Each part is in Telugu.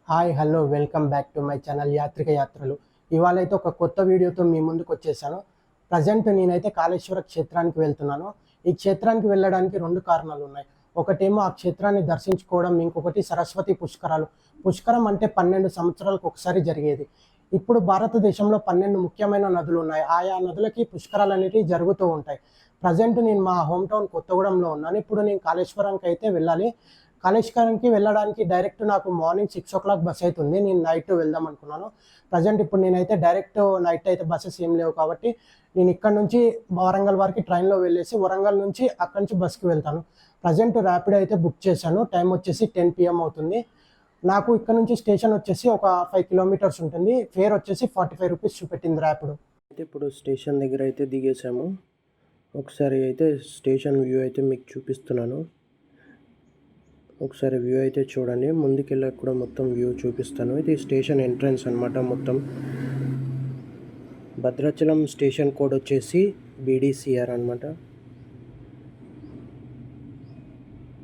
Hi hello welcome back to my channel Yatrika Yatralu. ఇవాళ అయితే ఒక కొత్త వీడియోతో మీ ముందుకు వచ్చేసాను. ప్రజెంట్ నేనైతే కాళేశ్వర క్షేత్రానికి వెళ్తున్నాను. ఈ క్షేత్రానికి వెళ్ళడానికి 2 కారణాలు ఉన్నాయి. ఒకటేమో ఆ క్షేత్రాన్ని దర్శించుకోవడం, ఇంకొకటి సరస్వతి పుష్కరాలు. పుష్కరం అంటే 12 సంవత్సరాలకు ఒకసారి జరిగేది. ఇప్పుడు భారతదేశంలో 12 ముఖ్యమైన నదులు ఉన్నాయి. ఆయా నదులకి పుష్కరాలు అనేవి జరుగుతూ ఉంటాయి. ప్రజెంట్ నేను మా హోమ్ టౌన్ కొత్తగూడెంలో ఉన్నాను. ఇప్పుడు నేను కాళేశ్వరంకి అయితే వెళ్ళాలి. కాళేశ్వరంకి వెళ్ళడానికి డైరెక్ట్ నాకు మార్నింగ్ 6 o'clock బస్ అవుతుంది. నేను నైట్ వెళ్దాం అనుకున్నాను. ప్రజెంట్ ఇప్పుడు నేనైతే డైరెక్ట్ నైట్ అయితే బస్సెస్ ఏం లేవు కాబట్టి నేను ఇక్కడ నుంచి వరంగల్ వరకు ట్రైన్లో వెళ్ళేసి వరంగల్ నుంచి అక్కడి నుంచి బస్కి వెళ్తాను. ప్రజెంట్ ర్యాపిడో అయితే బుక్ చేశాను. టైం వచ్చేసి 10 PM అవుతుంది. నాకు ఇక్కడ నుంచి స్టేషన్ వచ్చేసి ఒక 5 kilometers ఉంటుంది. ఫేర్ వచ్చేసి 45 rupees చూపెట్టింది ర్యాపిడో. అయితే ఇప్పుడు స్టేషన్ దగ్గర అయితే దిగేసాము. ఒకసారి అయితే స్టేషన్ వ్యూ అయితే మీకు చూపిస్తున్నాను. ఒకసారి వ్యూ అయితే చూడండి. ముందుకెళ్ళాక కూడా మొత్తం వ్యూ చూపిస్తాను. ఇది స్టేషన్ ఎంట్రన్స్ అనమాట. మొత్తం భద్రాచలం స్టేషన్ కోడ్ వచ్చేసి BDCR అనమాట.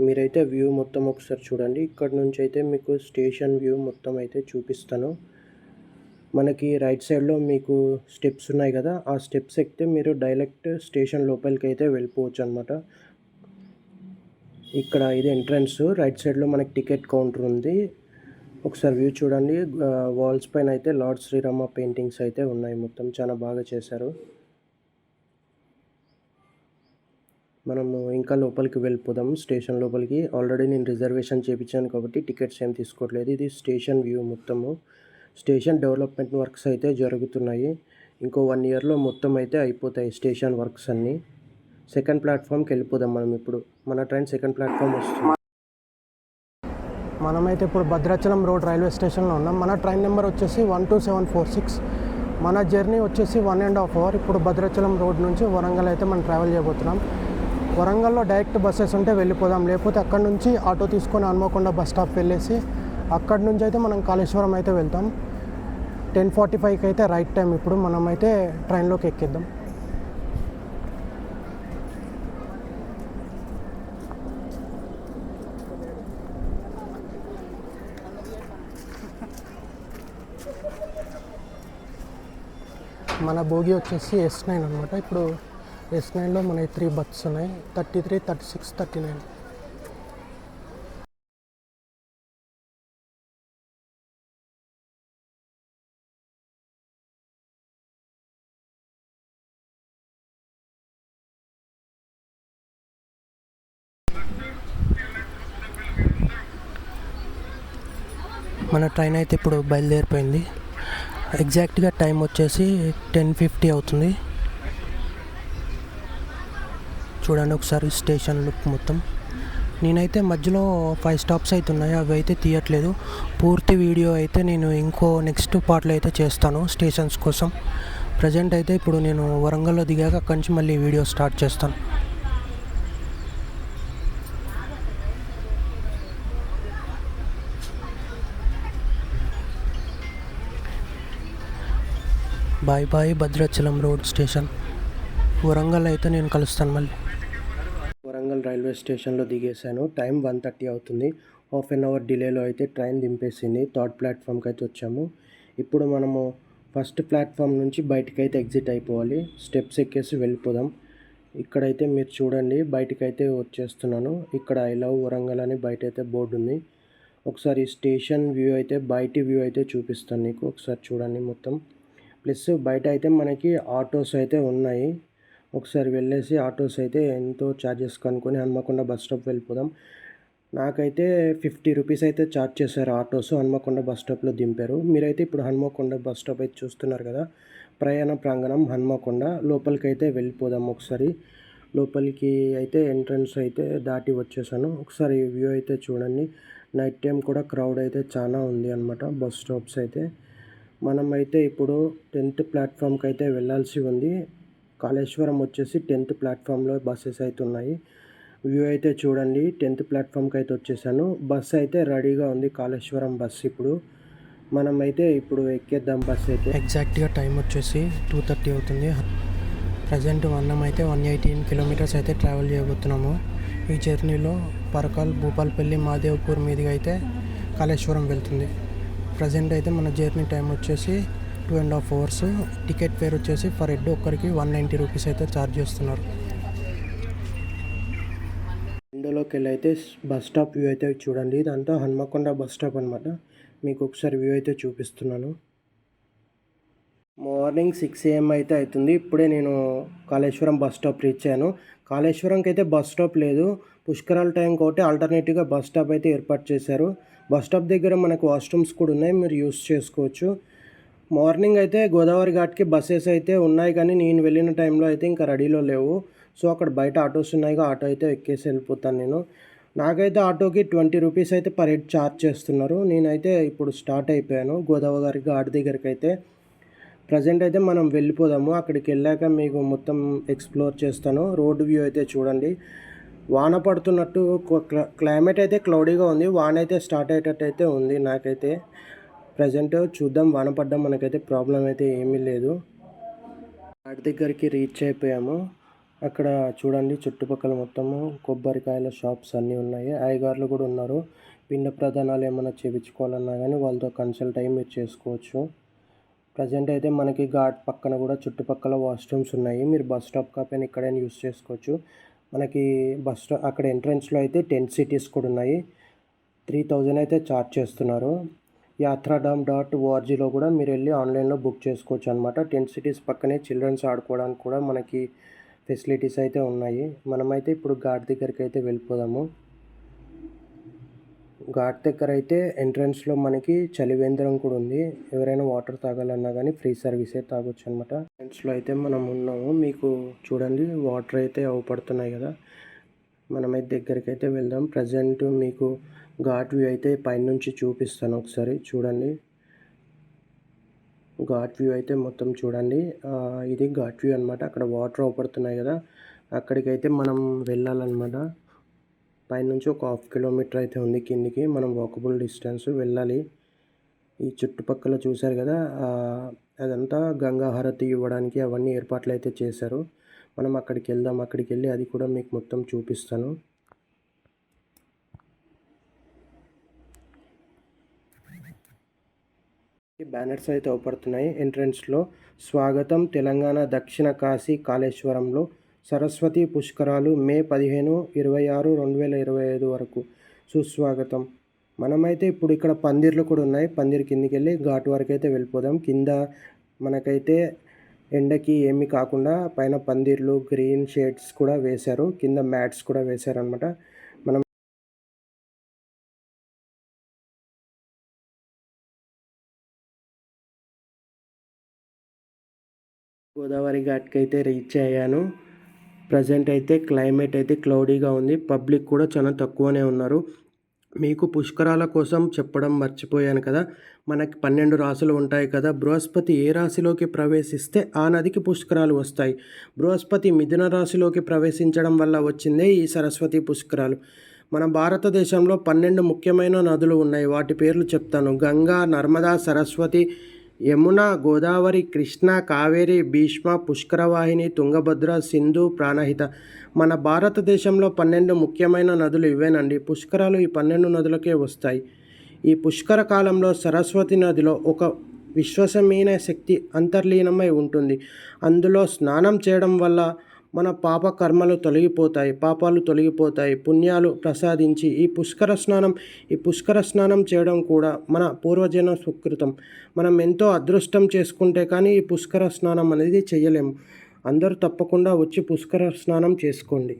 మీరైతే వ్యూ మొత్తం ఒకసారి చూడండి. ఇక్కడ నుంచి అయితే మీకు స్టేషన్ వ్యూ మొత్తం అయితే చూపిస్తాను. మనకి రైట్ సైడ్లో మీకు స్టెప్స్ ఉన్నాయి కదా, ఆ స్టెప్స్ ఎక్కితే మీరు డైరెక్ట్ స్టేషన్ లోపలికి అయితే వెళ్ళిపోవచ్చు అనమాట. ఇక్కడ ఇది ఎంట్రన్స్. రైట్ సైడ్లో మనకి టికెట్ కౌంటర్ ఉంది. ఒకసారి వ్యూ చూడండి. వాల్స్ పైన అయితే లార్డ్ శ్రీరామ పెయింటింగ్స్ అయితే ఉన్నాయి. మొత్తం చాలా బాగా చేశారు. మనము ఇంకా లోపలికి వెళ్ళిపోదాం. స్టేషన్ లోపలికి ఆల్రెడీ నేను రిజర్వేషన్ చేయించాను కాబట్టి టికెట్స్ ఏం తీసుకోవట్లేదు. ఇది స్టేషన్ వ్యూ మొత్తము. స్టేషన్ డెవలప్మెంట్ వర్క్స్ అయితే జరుగుతున్నాయి. ఇంకో 1 yearలో మొత్తం అయితే అయిపోతాయి స్టేషన్ వర్క్స్ అన్నీ. సెకండ్ ప్లాట్ఫామ్కి వెళ్ళిపోదాం మనం. ఇప్పుడు మన ట్రైన్ సెకండ్ ప్లాట్ఫామ్ వస్తుంది. మనమైతే ఇప్పుడు భద్రాచలం రోడ్ రైల్వే స్టేషన్లో ఉన్నాం. మన ట్రైన్ నెంబర్ వచ్చేసి 12746. మన జర్నీ వచ్చేసి 1.5 hour. ఇప్పుడు భద్రాచలం రోడ్ నుంచి వరంగల్ అయితే మనం ట్రావెల్ చేయబోతున్నాం. వరంగల్లో డైరెక్ట్ బస్సెస్ ఉంటే వెళ్ళిపోదాం, లేకపోతే అక్కడ నుంచి ఆటో తీసుకొని హన్మకొండ బస్ స్టాప్ వెళ్ళేసి అక్కడి నుంచి అయితే మనం కాళేశ్వరం అయితే వెళ్తాం. 10:45కి అయితే రైట్ టైం. ఇప్పుడు మనం అయితే ట్రైన్లోకి ఎక్కిద్దాం. మన బోగి వచ్చేసి S9 అనమాట. ఇప్పుడు S9లో మన 3 బస్సెస్ ఉన్నాయి, 33, 36, 39. మన ట్రైన్ అయితే ఇప్పుడు బయలుదేరిపోయింది. ఎగ్జాక్ట్గా టైం వచ్చేసి 10:50 అవుతుంది. చూడండి ఒకసారి స్టేషన్ లుక్ మొత్తం. నేనైతే మధ్యలో 5 stops అయితే ఉన్నాయి, అవి అయితే తీయట్లేదు. పూర్తి వీడియో అయితే నేను నెక్స్ట్ పార్ట్లో అయితే చేస్తాను స్టేషన్స్ కోసం. ప్రజెంట్ అయితే ఇప్పుడు నేను వరంగల్లో దిగాక అక్కడి నుంచి మళ్ళీ వీడియో స్టార్ట్ చేస్తాను. Bye bye Bhadrachalam road station. Warangal అయితే నేను కలుస్తాను మళ్ళీ. వరంగల్ రైల్వే స్టేషన్లో దిగేశాను. టైం 1:30 అవుతుంది. 1/2 hour డిలేలో అయితే ట్రైన్ దింపేసింది. 3rd ప్లాట్ఫామ్కి అయితే వచ్చాము. ఇప్పుడు మనము ఫస్ట్ ప్లాట్ఫామ్ నుంచి బయటకు అయితే ఎగ్జిట్ అయిపోవాలి. స్టెప్స్ ఎక్కేసి వెళ్ళిపోదాం. ఇక్కడైతే మీరు చూడండి, బయటకైతే వచ్చేస్తున్నాను. ఇక్కడ ఐ లవ్ వరంగల్ అని బయట అయితే బోర్డు ఉంది. ఒకసారి స్టేషన్ వ్యూ అయితే బయటి వ్యూ అయితే చూపిస్తాను నీకు. ఒకసారి చూడండి మొత్తం. ప్లస్ బయట అయితే మనకి ఆటోస్ అయితే ఉన్నాయి. ఒకసారి వెళ్ళేసి ఆటోస్ అయితే ఎంతో ఛార్జెస్ కనుక్కొని హన్మకొండ బస్ స్టాప్ వెళ్ళిపోదాం. నాకైతే 50 rupees అయితే ఛార్జ్ చేశారు ఆటోస్. హన్మకొండ బస్ స్టాప్లో దింపారు. మీరైతే ఇప్పుడు హన్మకొండ బస్ స్టాప్ అయితే చూస్తున్నారు కదా, ప్రయాణ ప్రాంగణం హన్మకొండ. లోపలికి అయితే వెళ్ళిపోదాం. ఒకసారి లోపలికి అయితే ఎంట్రన్స్ అయితే దాటి వచ్చేసాను. ఒకసారి వ్యూ అయితే చూడండి. నైట్ టైం కూడా క్రౌడ్ అయితే చాలా ఉంది అనమాట బస్ స్టాప్స్ అయితే. మనమైతే ఇప్పుడు 10th ప్లాట్ఫామ్కి అయితే వెళ్ళాల్సి ఉంది. కాళేశ్వరం వచ్చేసి 10th ప్లాట్ఫామ్లో బస్సెస్ అయితే ఉన్నాయి. వ్యూ అయితే చూడండి. 10th ప్లాట్ఫామ్కి అయితే వచ్చేసాను. బస్ అయితే రెడీగా ఉంది, కాళేశ్వరం బస్. ఇప్పుడు మనమైతే ఇప్పుడు ఎక్కేద్దాం బస్ అయితే. ఎగ్జాక్ట్గా టైం వచ్చేసి 2:30 అవుతుంది. ప్రజెంట్ మనం అయితే 118 kilometers అయితే ట్రావెల్ చేయబోతున్నాము. ఈ జర్నీలో పరకాల్, భూపాల్పల్లి, మాదేవ్పూర్ మీదుగా అయితే కాళేశ్వరం వెళ్తుంది. ప్రజెంట్ అయితే మన జర్నీ టైం వచ్చేసి 2.5 అవర్స్. టికెట్ ఫేర్ వచ్చేసి ఫర్ హెడ్ ఒక్కరికి 190 రూపీస్ అయితే ఛార్జ్ చేస్తున్నారు. ఇందులోకి వెళ్ళి అయితే బస్ స్టాప్ వ్యూ అయితే చూడండి. ఇదంతా హన్మకొండ బస్ స్టాప్ అనమాట. మీకు ఒకసారి వ్యూ అయితే చూపిస్తున్నాను. మార్నింగ్ 6 AM అయితే అవుతుంది. ఇప్పుడే నేను కాళేశ్వరం బస్ స్టాప్ రీచ్ అయ్యాను. కాళేశ్వరంకి అయితే బస్ స్టాప్ లేదు. పుష్కరాల టైం కాబట్టి ఆల్టర్నేటివ్గా బస్ స్టాప్ అయితే ఏర్పాటు చేశారు. బస్ స్టాప్ దగ్గర మనకు వాష్రూమ్స్ కూడా ఉన్నాయి, మీరు యూస్ చేసుకోవచ్చు. మార్నింగ్ అయితే గోదావరి ఘాట్కి బస్సెస్ అయితే ఉన్నాయి, కానీ నేను వెళ్ళిన టైంలో అయితే ఇంకా రెడీలో లేవు. సో అక్కడ బయట ఆటోస్ ఉన్నాయిగా, ఆటో అయితే ఎక్కేసి వెళ్ళిపోతాను నేను. నాకైతే ఆటోకి 20 రూపీస్ అయితే పర్ హెడ్ ఛార్జ్ చేస్తున్నారు. నేనైతే ఇప్పుడు స్టార్ట్ అయిపోయాను గోదావరి ఘాట్ దగ్గరికి అయితే. ప్రజెంట్ అయితే మనం వెళ్ళిపోదాము. అక్కడికి వెళ్ళాక మీకు మొత్తం ఎక్స్ప్లోర్ చేస్తాను. రోడ్ వ్యూ అయితే చూడండి. వాన పడుతున్నట్టు క్లైమేట్ అయితే క్లౌడీగా ఉంది. వాన అయితే స్టార్ట్ అయ్యేటట్టు అయితే ఉంది. నాకైతే ప్రజెంట్ చూద్దాం, వాన పడ్డం మనకైతే ప్రాబ్లం అయితే ఏమీ లేదు. వాటి దగ్గరికి రీచ్ అయిపోయాము. అక్కడ చూడండి చుట్టుపక్కల మొత్తము కొబ్బరికాయల షాప్స్ అన్నీ ఉన్నాయి. అయ్యగారులు కూడా ఉన్నారు. పిండ ప్రధానాలు ఏమైనా చేయించుకోవాలన్నా కానీ వాళ్ళతో కన్సల్ట్ అయ్యి మీరు చేసుకోవచ్చు. ప్రజెంట్ అయితే మనకి ఘాట్ పక్కన కూడా చుట్టుపక్కల వాష్రూమ్స్ ఉన్నాయి. మీరు బస్ స్టాప్ కాకపోయినా ఇక్కడైనా యూస్ చేసుకోవచ్చు. మనకి బస్ స్టాప్ అక్కడ ఎంట్రన్స్లో అయితే టెంట్ సిటీస్ కూడా ఉన్నాయి. 3000 అయితే ఛార్జ్ చేస్తున్నారు. yathradam.orgలో కూడా మీరు వెళ్ళి ఆన్లైన్లో బుక్ చేసుకోవచ్చు అనమాట. టెంట్ సిటీస్ పక్కనే చిల్డ్రన్స్ ఆడుకోవడానికి కూడా మనకి ఫెసిలిటీస్ అయితే ఉన్నాయి. మనమైతే ఇప్పుడు ఘాట్ దగ్గరికి అయితే వెళ్ళిపోదాము. ఘాట్ దగ్గర అయితే ఎంట్రన్స్లో మనకి చలివేంద్రం కూడా ఉంది. ఎవరైనా వాటర్ తాగాలన్నా కానీ ఫ్రీ సర్వీసే తాగొచ్చు అనమాట. ఎంట్రన్స్లో అయితే మనం ఉన్నాము. మీకు చూడండి వాటర్ అయితే అవపడుతున్నాయి కదా. మనమైతే దగ్గరికి అయితే వెళ్దాం. ప్రజెంట్ మీకు ఘాట్ వ్యూ అయితే పైనుంచి చూపిస్తాను, ఒకసారి చూడండి. ఘాట్ వ్యూ అయితే మొత్తం చూడండి. ఇది ఘాట్ వ్యూ అనమాట. అక్కడ వాటర్ అవపడుతున్నాయి కదా, అక్కడికైతే మనం వెళ్ళాలన్నమాట. పైనుంచి ఒక 1/2 కిలోమీటర్ అయితే ఉంది కిందికి. మనం వాకబుల్ డిస్టెన్స్ వెళ్ళాలి. ఈ చుట్టుపక్కల చూశారు కదా, అదంతా గంగా హారతి ఇవ్వడానికి అవన్నీ ఏర్పాట్లు అయితే చేశారు. మనం అక్కడికి వెళ్దాం. అక్కడికి వెళ్ళి అది కూడా మీకు మొత్తం చూపిస్తాను. బ్యానర్స్ అయితే అవపడుతున్నాయి ఎంట్రన్స్లో. స్వాగతం తెలంగాణ దక్షిణ కాశీ కాళేశ్వరంలో సరస్వతి పుష్కరాలు మే 15, 26, 2025 వరకు సుస్వాగతం. మనమైతే ఇప్పుడు ఇక్కడ పందిర్లు కూడా ఉన్నాయి. పందిర్ కిందికి వెళ్ళి ఘాట్ వరకు అయితే వెళ్ళిపోదాం. కింద మనకైతే ఎండకి ఏమీ కాకుండా పైన పందిర్లు గ్రీన్ షేడ్స్ కూడా వేశారు. కింద మ్యాట్స్ కూడా వేశారనమాట. మనం గోదావరి ఘాట్కి అయితే రీచ్ అయ్యాను. ప్రజెంట్ అయితే క్లైమేట్ అయితే క్లౌడీగా ఉంది. పబ్లిక్ కూడా చాలా తక్కువనే ఉన్నారు. మీకు పుష్కరాల కోసం చెప్పడం మర్చిపోయాను కదా, మనకి 12 రాశులు ఉంటాయి కదా. బృహస్పతి ఏ రాశిలోకి ప్రవేశిస్తే ఆ నదికి పుష్కరాలు వస్తాయి. బృహస్పతి మిథున రాశిలోకి ప్రవేశించడం వల్ల వచ్చిందే ఈ సరస్వతి పుష్కరాలు. మన భారతదేశంలో 12 ముఖ్యమైన నదులు ఉన్నాయి. వాటి పేర్లు చెప్తాను. గంగా, నర్మదా, సరస్వతి, యమున, గోదావరి, కృష్ణ, కావేరి, భీష్మ, పుష్కరవాహిని, తుంగభద్ర, సింధు, ప్రాణహిత. మన భారతదేశంలో 12 ముఖ్యమైన నదులు ఇవేనండి. పుష్కరాలు ఈ 12 నదులకే వస్తాయి. ఈ పుష్కర కాలంలో సరస్వతి నదిలో ఒక విశ్వసనీయ శక్తి అంతర్లీనమై ఉంటుంది. అందులో స్నానం చేయడం వల్ల మన పాప కర్మలు తొలగిపోతాయి, పాపాలు తొలగిపోతాయి, పుణ్యాలు ప్రసాదించి ఈ పుష్కర స్నానం చేయడం కూడా మన పూర్వజన్మ సుకృతం. మనం ఎంతో అదృష్టం చేసుకుంటే కానీ ఈ పుష్కర స్నానం అనేది చేయలేము. అందరూ తప్పకుండా వచ్చి పుష్కర స్నానం చేసుకోండి.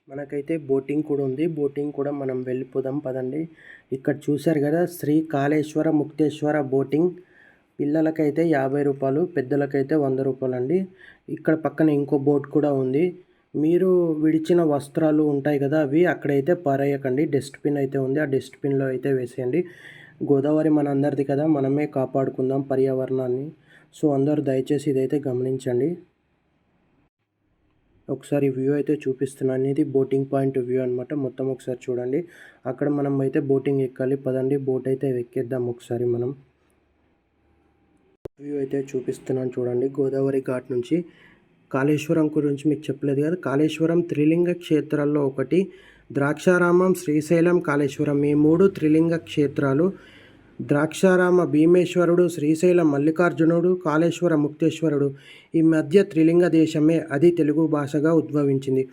మనకైతే బోటింగ్ కూడా ఉంది. బోటింగ్ కూడా మనం వెళ్ళిపోదాం పదండి. ఇక్కడ చూశారు కదా, శ్రీ కాళేశ్వర ముక్తేశ్వర బోటింగ్. పిల్లలకైతే 50 రూపాయలు, పెద్దలకైతే 100 రూపాయలు అండి. ఇక్కడ పక్కన ఇంకో బోట్ కూడా ఉంది. మీరు విడిచిన వస్త్రాలు ఉంటాయి కదా, అవి అక్కడైతే పారేయకండి. డస్ట్బిన్ అయితే ఉంది, ఆ డస్ట్బిన్లో అయితే వేసేయండి. గోదావరి మనందరిది కదా, మనమే కాపాడుకుందాం పర్యావరణాన్ని. సో అందరూ దయచేసి ఇదైతే గమనించండి. ఒకసారి వ్యూ అయితే చూపిస్తున్నాను. ఇది బోటింగ్ పాయింట్ వ్యూ అనమాట. మొత్తం ఒకసారి చూడండి. అక్కడ మనం అయితే బోటింగ్ ఎక్కాలి. పదండి, బోట్ అయితే ఎక్కేద్దాం ఒకసారి. మనం వ్యూ అయితే చూపిస్తున్నాను చూడండి. గోదావరి ఘాట్ నుంచి కాళేశ్వరం గురించి మీకు చెప్పలేదు కదా. కాళేశ్వరం త్రిలింగ క్షేత్రాల్లో ఒకటి. ద్రాక్షారామం, శ్రీశైలం, కాళేశ్వరం ఈ 3 త్రిలింగ క్షేత్రాలు. ద్రాక్షారామ భీమేశ్వరుడు, శ్రీశైలం మల్లికార్జునుడు, కాళేశ్వర ముక్తేశ్వరుడు ఈ మధ్య త్రిలింగ దేశమే, అది తెలుగు భాషగా ఉద్భవించింది.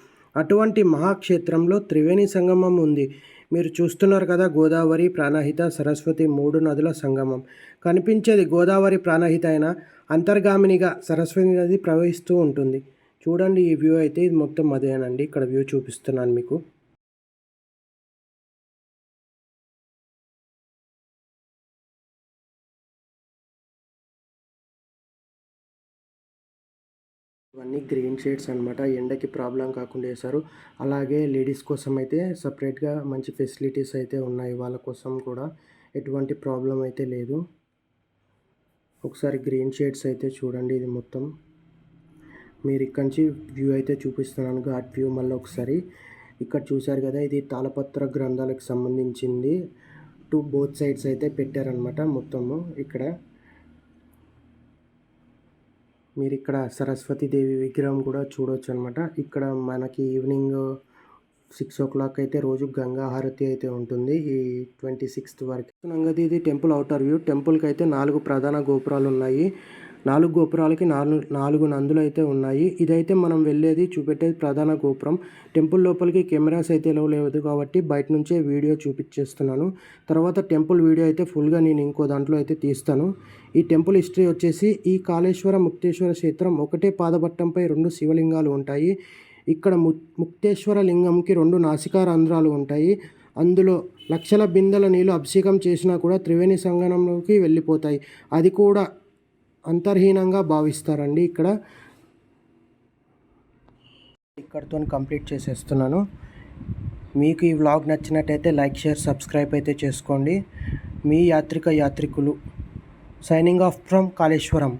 అటువంటి మహాక్షేత్రంలో త్రివేణి సంగమం ఉంది. మీరు చూస్తున్నారు కదా, గోదావరి, ప్రాణహిత, సరస్వతి 3 నదుల సంగమం. కనిపించేది గోదావరి ప్రాణహిత అయినా అంతర్గామినిగా సరస్వతి నది ప్రవహిస్తూ ఉంటుంది. చూడండి ఈ వ్యూ అయితే, ఇది మొత్తం అదేనండి. ఇక్కడ వ్యూ చూపిస్తున్నాను మీకు. ఇవన్నీ గ్రీన్ షేడ్స్ అనమాట. ఎండకి ప్రాబ్లం కాకుండా వేశారు. అలాగే లేడీస్ కోసం అయితే సపరేట్గా మంచి ఫెసిలిటీస్ అయితే ఉన్నాయి. వాళ్ళ కోసం కూడా ఎటువంటి ప్రాబ్లం అయితే లేదు. ఒకసారి గ్రీన్ షేడ్స్ అయితే చూడండి. ఇది మొత్తం మీరు ఇక్కడ నుంచి వ్యూ అయితే చూపిస్తున్నాను, ఘాట్ వ్యూ. మళ్ళీ ఒకసారి ఇక్కడ చూశారు కదా, ఇది తాళపత్ర గ్రంథాలకు సంబంధించింది. బోత్ సైడ్స్ అయితే పెట్టారనమాట మొత్తము. ఇక్కడ మీరు ఇక్కడ సరస్వతీదేవి విగ్రహం కూడా చూడవచ్చు అనమాట. ఇక్కడ మనకి ఈవినింగ్ 6 o'clock అయితే రోజు గంగా హారతి అయితే ఉంటుంది, ఈ 26th వరకు. ఇది టెంపుల్ అవుటర్ వ్యూ. టెంపుల్కి అయితే 4 ప్రధాన గోపురాలు ఉన్నాయి. 4 గోపురాలకి 4 నందులు అయితే ఉన్నాయి. ఇదైతే మనం వెళ్ళేది చూపెట్టేది ప్రధాన గోపురం. టెంపుల్ లోపలికి కెమెరాస్ అయితే లేదు కాబట్టి బయట నుంచే వీడియో చూపించేస్తున్నాను. తర్వాత టెంపుల్ వీడియో అయితే ఫుల్గా నేను ఇంకో దాంట్లో అయితే తీస్తాను. ఈ టెంపుల్ హిస్టరీ వచ్చేసి, ఈ కాళేశ్వర ముక్తేశ్వర క్షేత్రం ఒకటే పాదపట్టంపై 2 శివలింగాలు ఉంటాయి. ఇక్కడ ముక్తేశ్వర లింగంకి 2 నాసికా రంధ్రాలు ఉంటాయి. అందులో లక్షల బిందెల నీళ్ళు అభిషేకం చేసినా కూడా త్రివేణి సంగమంలోకి వెళ్ళిపోతాయి. అది కూడా అంతర్హీనంగా భావిస్తారండి. ఇక్కడితో కంప్లీట్ చేసేస్తున్నాను. మీకు ఈ వ్లాగ్ నచ్చినట్టయితే లైక్, షేర్, సబ్స్క్రైబ్ అయితే చేసుకోండి. మీ యాత్రికులు సైనింగ్ ఆఫ్ ఫ్రమ్ కాళేశ్వరం.